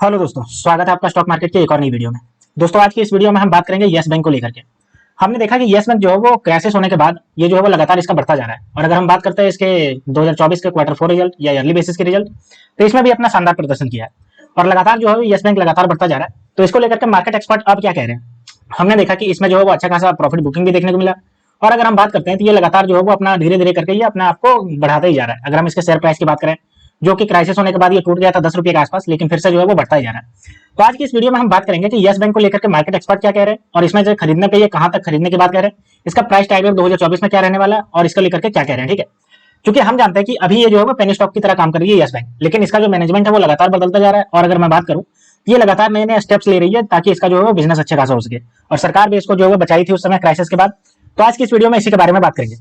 Hello दोस्तों, स्वागत है आपका स्टॉक मार्केट के एक और नई वीडियो में। दोस्तों, आज की इस वीडियो में हम बात करेंगे येस बैंक को लेकर के। हमने देखा कि येस बैंक जो है वो क्राइसिस होने के बाद ये जो है वो लगातार इसका बढ़ता जा रहा है। और अगर हम बात करते हैं इसके 2024 के क्वार्टर 4 रिजल्ट या ईयरली बेसिस के रिजल्ट, तो इसमें भी अपना शानदार प्रदर्शन किया है और लगातार जो है येस बैंक लगातार बढ़ता जा रहा है। तो इसको लेकर के मार्केट एक्सपर्ट अब क्या कह रहे हैं, हमने देखा कि इसमें जो है वो अच्छा खासा प्रॉफिट बुकिंग भी देखने को मिला। और अगर हम बात करते हैं तो ये लगातार जो है वो अपना धीरे धीरे करके ये अपने आप को बढ़ाता ही जा रहा है। अगर हम इसके शेयर प्राइस की बात करें, जो कि क्राइसिस होने के बाद ये टूट गया था 10 रुपए के आसपास, लेकिन फिर से जो है वो बढ़ता ही जा रहा है। तो आज की इस वीडियो में हम बात करेंगे कि येस बैंक को लेकर के मार्केट एक्सपर्ट क्या कह रहे हैं और इसमें जो खरीदने पे ये कहां तक खरीदने की बात कह रहे हैं, इसका प्राइस टारगेट 2024 में क्या रहने वाला है और इसको लेकर के क्या कह रहे हैं। ठीक है, क्योंकि हम जानते हैं कि अभी ये जो है वो पेनी स्टॉक की तरह काम कर रही है येस बैंक, लेकिन इसका जो मैनेजमेंट है वो लगातार बदलता जा रहा है। और अगर मैं बात करूं, ये लगातार नए नए स्टेप्स ले रही है ताकि इसका जो है वो बिजनेस अच्छे खासा हो सके। और सरकार भी इसको जो है वो बचाई थी उस समय क्राइसिस के बाद। तो आज की इस वीडियो में इसी के बारे में बात करेंगे।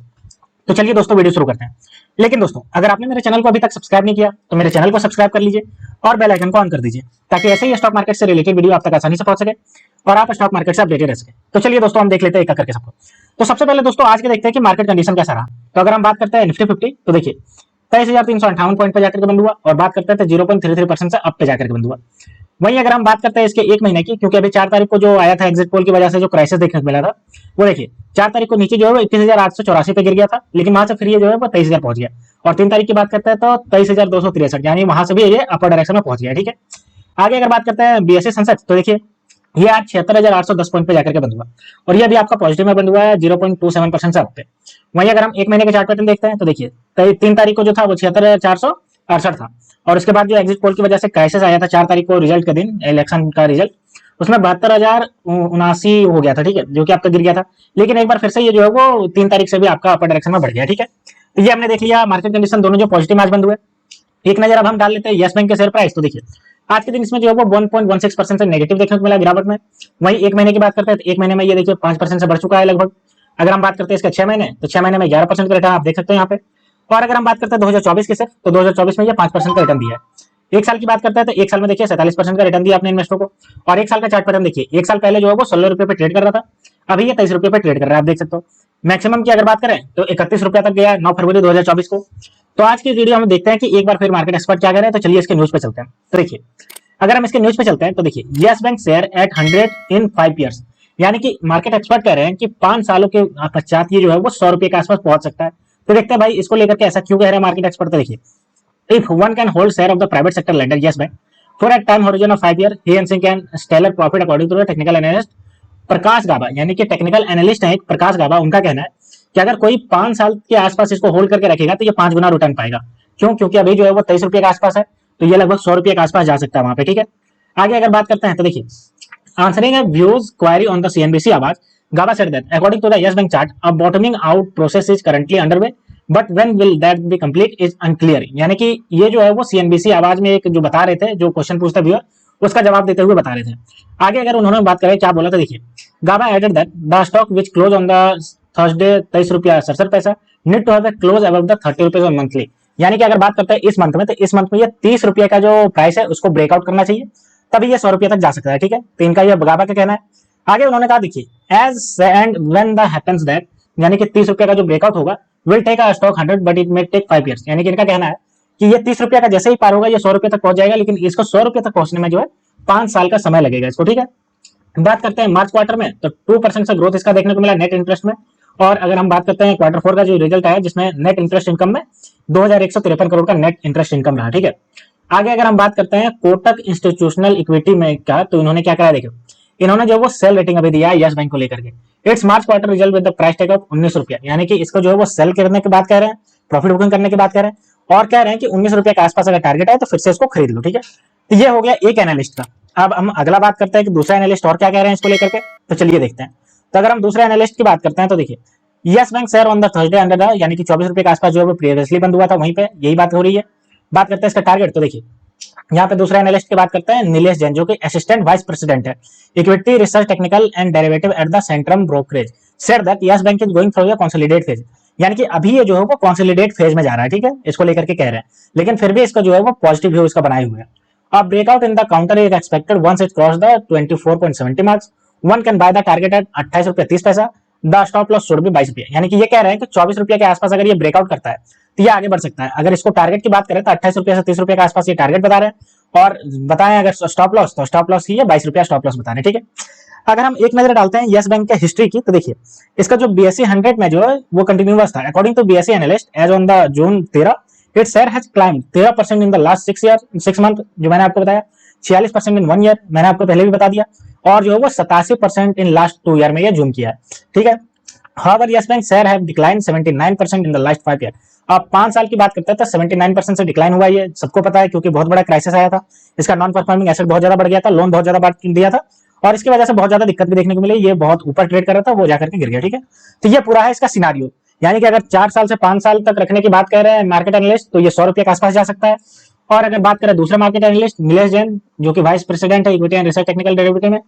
तो चलिए दोस्तों, वीडियो शुरू करते हैं। लेकिन दोस्तों, अगर आपने मेरे चैनल को अभी तक सब्सक्राइब नहीं किया तो मेरे चैनल को सब्सक्राइब कर लीजिए और बेल आइकन को ऑन कर दीजिए, ताकि ऐसे ही स्टॉक मार्केट से रिलेटेड वीडियो आप तक आसानी से पहुंच सके और आप स्टॉक मार्केट से अपडेटेड रह सके। तो चलिए दोस्तों, हम देख लेते हैं एक करके सबको। तो सबसे पहले दोस्तों आज के देखते हैं कि मार्केट कंडीशन कैसा रहा। तो अगर हम बात करते हैं निफ्टी 50, तो देखिए 23,358 पॉइंट पे जाकर के बंद हुआ और बात करते हैं तो 0.33% से अप पे जाकर के बंद हुआ। वहीं अगर हम बात करते हैं इसके एक महीने की, क्योंकि अभी 4 तारीख को जो आया था एग्जिट पोल की वजह से जो क्राइसिस देखने को मिला था, वो देखिए 4 तारीख को नीचे जो है वो 21,884 पे गिर गया था, लेकिन वहां से फिर ये जो है वो 23,000 पहुंच गया। और 3 तारीख की बात करते हैं तो 23,263, यानी वहां से भी ये अपर डायरेक्शन में पहुंच गया। ठीक है, आगे अगर बात करते हैं बीएसई सेंसेक्स, तो देखिए ये आज 76,810 पॉइंट पे जाकर के बंद हुआ और ये अभी आपका पॉजिटिव में बंद हुआ है 0.27% से अप पे। वहीं अगर हम एक महीने के चार्ट पैटर्न देखते हैं तो देखिए 3 तारीख को जो था वो 76,468 था और उसके बाद जो एग्जिट पोल की वजह से क्राइसिस आया था 4 तारीख को रिजल्ट के दिन, इलेक्शन का रिजल्ट, उसमें 72,079 हो गया था। ठीक है, जो कि आपका गिर गया था। लेकिन एक बार फिर से ये जो है वो 3 तारीख से भी आपका अपर डायरेक्शन में बढ़ गया। ठीक है, तो ये हमने देख लिया मार्केट कंडीशन दोनों जो पॉजिटिव आज बंद हुए। एक नजर अब हम डाल लेते हैं येस बैंक के शेयर प्राइस। तो देखिए आज के दिन इसमें जो है वो 1.16% से नेगेटिव देखने को मिला गिरावट में। वहीं एक महीने की बात करते हैं तो एक महीने में ये देखिए 5% से बढ़ चुका है लगभग। अगर हम बात करते हैं इसके 6 महीने, तो 6 महीने में 11% का रिटर्न आप देख सकते हैं यहाँ पे। और अगर हम बात करते हैं 2024 के सिर्फ, तो 2024 में ये 5% का रिटर्न दिया है। एक साल की बात करते हैं तो एक साल में देखिए 47% का रिटर्न दिया अपने इन्वेस्टर को। और एक साल का चार्ट पैटर्न देखिए, एक साल पहले जो है वो 16 रुपए पे ट्रेड कर रहा था, अभी ये 23 रुपए पे ट्रेड कर रहा है, आप देख सकते हो। मैक्सिमम की अगर बात करें तो 31 रुपया तक गया 9 फरवरी 2024 को। तो आज की वीडियो हम देखते हैं कि एक बार फिर मार्केट एक्सपर्ट क्या कह रहे हैं। तो चलिए इसके न्यूज पे चलते हैं। तो देखिए अगर हम इसके न्यूज पे चलते हैं तो देखिए येस बैंक शेयर एट 100 इन 5 ईयर्स, यानी कि मार्केट एक्सपर्ट कह रहे हैं कि 5 सालों के पश्चात ये जो है वो 100 रुपए के आसपास पहुंच सकता है। तो देखते हैं भाई इसको लेकर के ऐसा क्यों कह रहे हैं मार्केट एक्सपर्ट। तो देखिए if one can hold share of the private sector lender yes bank for a time horizon of 5 years, he and can stellar profit according to the technical analyst प्रकाश गाबा, यानी कि टेक्निकल एनालिस्ट है एक प्रकाश गाबा। उनका कहना है कि अगर कोई 5 साल के आसपास इसको होल्ड करके रखेगा तो ये 5 गुना रिटर्न पाएगा। क्यों? क्योंकि अभी जो है वो 23 रुपए के आसपास है, तो ये लगभग 100 रुपए के आसपास जा सकता है वहां पे। ठीक है, आगे अगर बात करते हैं तो देखिए answering a views query on the CNBC Awaaz, Gaba said that according to the Yes Bank chart a bottoming out process is currently underway but when will that be complete is unclear. यानी कि ये जो है वो सीएनबीसी आवाज में एक जो बता रहे थे, जो क्वेश्चन पूछता व्यूअर, उसका जवाब देते हुए बता रहे थे। आगे अगर उन्होंने बात करें क्या बोला, तो देखिए Gaba added that the stock which close on the Thursday 23 rupaya 67 paisa need to have a close above the 30 rupees on monthly. यानी कि अगर बात करते हैं इस मंथ में, तो इस मंथ में ये 30 रुपये का जो प्राइस है उसको ब्रेकआउट करना चाहिए, तभी ये 100 रुपये तक जा सकता है। ठीक है, तो इनका ये गाबा का कहना है। आगे उन्होंने कहा देखिए as and when the happens that, यानी कि 30 रुपये का जो ब्रेकआउट होगा will take a stock 100 but it may take 5 years. यानी कि इनका कहना है कि ये 30 रुपये का जैसे ही पार होगा ये 100 रुपये तक पहुंच जाएगा, लेकिन इसको 100 रुपये तक पहुंचने में जो है 5 साल का समय लगेगा इसको। ठीक है, बात करते हैं मार्च क्वार्टर में, तो 2% से ग्रोथ इसका देखने को मिला नेट इंटरेस्ट में। और अगर हम बात करते हैं क्वार्टर 4 का जो रिजल्ट आया जिसमें नेट इंटरेस्ट इनकम में 2153 करोड़ का नेट इंटरेस्ट इनकम रहा। ठीक है, आगे अगर हम बात करते हैं कोटक इंस्टीट्यूशनल इक्विटी में का, तो इन्होंने क्या करा देखो, इन्होंने जो वो सेल रेटिंग अभी दिया है यस बैंक को लेकर के। It's March quarter result with the price tag of 19 रुपया, यानी कि इसको जो है वो सेल करने की बात कह रहे हैं, प्रॉफिट बुकिंग करने की बात कह रहे हैं और कह रहे हैं कि 19 रुपये के आसपास अगर टारगेट है तो फिर से इसको खरीद लो। ठीक है, तो ये हो गया एक एनालिस्ट का। अब हम अगला बात करते हैं कि दूसरा एनालिस्ट और क्या कह रहे हैं इसको लेकर के। तो चलिए देखते हैं। तो अगर हम दूसरे एनालिस्ट की बात करते हैं तो देखिए yes bank share on the Thursday under, यानी कि 24 रुपये के आसपास जो है वो प्रीवियसली बंद हुआ था, वहीं पे यही बात हो रही है। बात करते हैं इसका टारगेट। तो देखिए यहाँ पे दूसरा एनालिस्ट की बात करते हैं नीलेश जैन, जो कि असिस्टेंट वाइस प्रेसिडेंट है equity research technical and derivative at the Centrum brokerage, said that yes bank is going through a consolidate phase. यानी कि अभी ये जो है वो कंसोलिडेट फेज में जा रहा है। ठीक है, इसको लेकर के कह रहे हैं, लेकिन फिर भी इसका जो है वो पॉजिटिव व्यू इसका बनाए हुए है। A breakout in the counter is expected once it cross the 24.70 marks. One can buy the target at 28 रुपये 30 पैसा। The stop loss should be 22 रुपये। यानी कि ये कह रहे हैं कि 24 रुपये के आसपास अगर ये ब्रेकआउट करता है तो ये आगे बढ़ सकता है। अगर इसको टारगेट की बात करें तो 28 रुपये से 30 रुपये के आसपास ये टारगेट बता रहे हैं और बताएं अगर स्टॉप लॉस, तो स्टॉप लॉस की है 22 रुपया स्टॉप लॉस बता रहे, ठीक है। अगर हम एक नजर डालते हैं यस बैंक के हिस्ट्री की, तो देखिए इसका जो BSE 100 में जो है वो कंटिन्यूअस था। According to BSE analyst as on the June 13, it's share has climbed 13% in the last 6 month, जो मैंने आपको बताया, 46% इन 1 ईयर, मैंने आपको पहले भी बता दिया, और जो है वो 87% इन लास्ट 2 ईयर में ये जूम किया है, ठीक है। However, Yes Bank share have declined 79% in the last 5 year। आप 5 साल की बात करते हैं तो 79% से डिक्लाइन हुआ, ये सबको पता है, क्योंकि बहुत बड़ा क्राइसिस आया था, इसका नॉन परफॉर्मिंग एसेट बहुत ज्यादा बढ़ गया था, लोन बहुत ज्यादा बढ़ दिया था, और इसकी वजह से बहुत ज्यादा दिक्कत भी देखने को मिली, ये बहुत ऊपर ट्रेड कर रहा था, वो जाकर के गिर गया, ठीक है। तो ये पूरा है इसका सिनारियो, यानी कि अगर 4 साल से 5 साल तक रखने की बात कर रहे हैं मार्केट एनालिस्ट, तो ये 100 रुपये के आसपास जा सकता है। और अगर बात करें दूसरे मार्केट एनालिस्ट नीलेश जैन, जो कि वाइस प्रेसिडेंट है equity and research technical derivative में,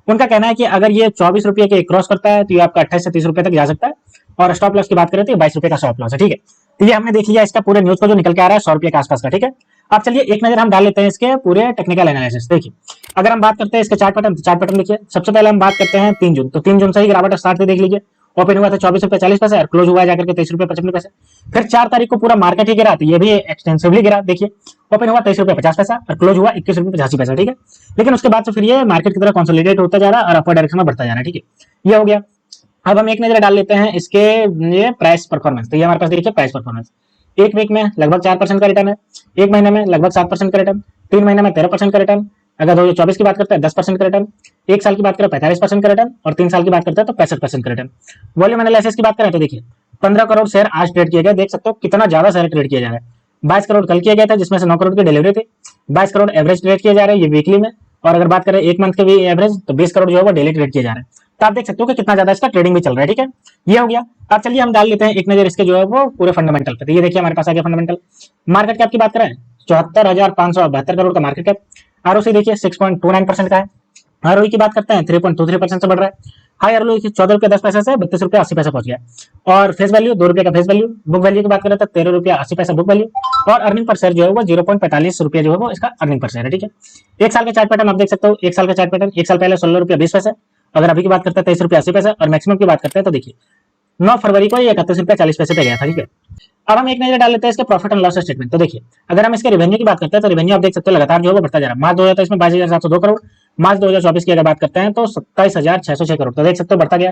उनका कहना है कि अगर ये 24 रुपये के क्रॉस करता है तो ये आपका 28 से 30 रुपये तक जा सकता है, और स्टॉप लॉस की बात करें तो 22 रुपये का स्टॉप लॉस है, ठीक है। तो ये हमने देख लिया इसका पूरे न्यूज को जो निकल के आ रहा है 100 रुपये के आसपास का, ठीक है। अब चलिए एक नजर हम डाल लेते हैं इसके पूरे टेक्निकल एनालिसिस। देखिए अगर हम बात करते हैं इसके चार्ट पैटर्न, चार्ट पैटर्न देखिए, सबसे पहले हम बात करते हैं 3 जून, तो 3 जून से ही गिरावट स्टार्ट हुई, देख लीजिए, ओपन हुआ था 24 रुपये 40 पैसे और क्लोज हुआ जाकर के 23 रुपये 55 पैसे। फिर 4 तारीख को पूरा मार्केट ही गिरा, तो ये भी एक्सटेंसिवली गिरा, देखिए ओपन हुआ 23 रुपये 50 पैसा और क्लोज हुआ 21 रुपये 85 पैसा, ठीक है। लेकिन उसके बाद से फिर ये मार्केट की तरह कंसोलिडेट होता जा रहा है और अपर डायरेक्शन में बढ़ता जा रहा है, ठीक है। ये हो गया। अब हम एक नजर डाल लेते हैं इसके ये प्राइस परफॉर्मेंस, तो ये हमारे पास देखिए प्राइस परफॉर्मेंस, एक वीक में लगभग 4% का रिटर्न है, एक महीने में लगभग 7% का रिटर्न, 3 महीने में 13% का रिटर्न, अगर 2024 की बात करते हैं 10% का रिटर्न, एक साल की बात करें 45% का रिटर्न, और 3 साल की बात करते हैं तो 65% का रिटर्न। वॉल्यूम एनालिसिस की बात करें तो देखिए 15 करोड़ शेयर आज ट्रेड किए गए, देख सकते हो कितना ज्यादा शेयर ट्रेड किया जा रहा है। 22 करोड़ कल किया गया था, जिसमें से 9 करोड़ की डिलीवरी थी, 22 करोड़ एवरेज ट्रेड किए जा रहे हैं ये वीकली में, और अगर बात करें एक मंथ के भी एवरेज, तो 20 करोड़ जो है वो डेली ट्रेड किए जा रहे हैं। तो आप देख सकते हो कि कितना ज्यादा इसका ट्रेडिंग भी चल रहा है, ठीक है। ये हो गया। अब चलिए हम डाल लेते हैं एक नजर इसके जो है वो पूरे फंडामेंटल पे। तो ये देखिए हमारे पास आ गया फंडामेंटल। मार्केट कैप की बात करें 74,572 करोड़ का मार्केट कैप, आरओसी देखिए 6.29% का है, आरओई की बात करते हैं 3.23% से बढ़ रहा है, हाई आरओई 14 रुपये 10 पैसे से 32 रुपये 80 पैसे पहुंच गया, और फेस वैल्यू 2 रुपये का फेस वैल्यू, बुक वैल्यू की बात करें तो 13 रुपया 80 पैसा बुक वैल्यू, और अर्निंग पर शेयर जो है वो 0.45 रुपये जो है वो इसका अर्निंग पर शेयर है, ठीक है। एक साल का चार्ट पैटर्न आप देख सकते हो, एक साल का चार्ट पैटर्न, एक साल पहले 16 रुपया 20 पैसे, अगर अभी की बात करते हैं 23 रुपया 80 पैसे, और मैक्सिमम की बात करते हैं तो देखिए 9 फरवरी को ये 31 रुपया 40 पैसे पे गया था, ठीक है। अब हम एक नजर डाल लेते हैं इसके प्रॉफिट एंड लॉस स्टेटमेंट। तो देखिए अगर हम इसके रेवेन्यू की बात करते हैं तो रेवेन्यू आप देख सकते हो लगातार जो है वो बढ़ता जा रहा है। मार्च 2023 में 22,702 करोड़, मार्च 2024 की अगर बात करते हैं तो 27,606 करोड़, तो देख सकते हो बढ़ता गया।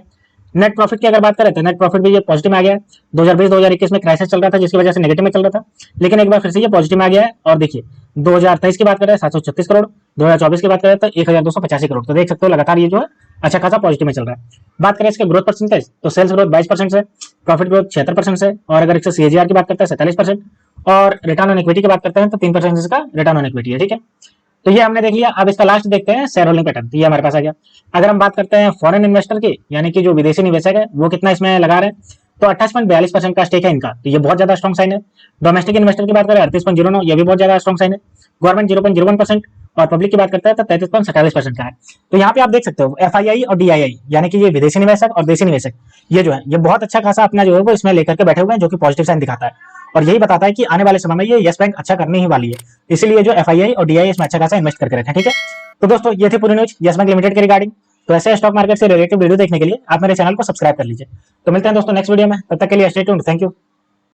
नेट प्रॉफिट की अगर बात करें तो नेट प्रॉफिट भी ये पॉजिटिव में आ गया है। 2020-2021 में क्राइसिस चल रहा था जिसकी वजह से नेगेटिव में चल रहा था, लेकिन एक बार फिर से ये पॉजिटिव में आ गया है। और देखिए 2023 की बात करें 736 करोड़, 2024 की बात करें तो 1285 करोड़, तो देख सकते हो लगातार ये जो है अच्छा खासा पॉजिटिव में चल रहा है। बात करें इसके ग्रोथ परसेंटेज तो सेल्स ग्रोथ 22% से, प्रॉफिट ग्रोथ 76% से, और अगर इससे सीएजीआर की बात करते हैं 47%, और रिटर्न ऑन इक्विटी की बात करते हैं तो 3% इसका रिटर्न ऑन इक्विटी है, ठीक है। तो ये हमने देख लिया। अब इसका लास्ट देखते हैं शेयर होल्डिंग पैटर्न, तो ये हमारे पास आ गया। अगर हम बात करते हैं फॉरेन इन्वेस्टर की, यानी कि जो विदेशी निवेशक है वो कितना इसमें लगा रहे हैं, तो 28.42% का स्टेक है इनका, तो ये बहुत ज्यादा स्ट्रॉन्ग साइन है। डोमेस्टिक इन्वेस्टर की बात करें 38.09, ये भी बहुत ज्यादा स्ट्रॉन्ग साइन है। गवर्नमेंट 0.01%, और पब्लिक की बात करते हैं तो 33.47% का है। तो यहाँ पे आप देख सकते हो एफआईआई और डीआईआई, यानी कि ये विदेशी निवेशक और देशी निवेशक, ये जो है ये बहुत अच्छा खासा अपना जो है वो इसमें लेकर के बैठे हुए हैं, जो कि पॉजिटिव साइन दिखाता है, और यही बताता है कि आने वाले समय में ये यस बैंक अच्छा करने ही वाली है। इसीलिए जो एफआईआई और डीआईआई इसमें अच्छा खासा इन्वेस्ट करके रखें, ठीक है। तो दोस्तों ये थी पूरी न्यूज यस बैंक लिमिटेड के रिगार्डिंग। तो ऐसे स्टॉक मार्केट से रिलेटेड वीडियो देखने के लिए आप मेरे चैनल को सब्सक्राइब कर लीजिए। तो मिलते हैं दोस्तों नेक्स्ट वीडियो में, तब तक के लिए स्टे ट्यून्ड, थैंक यू।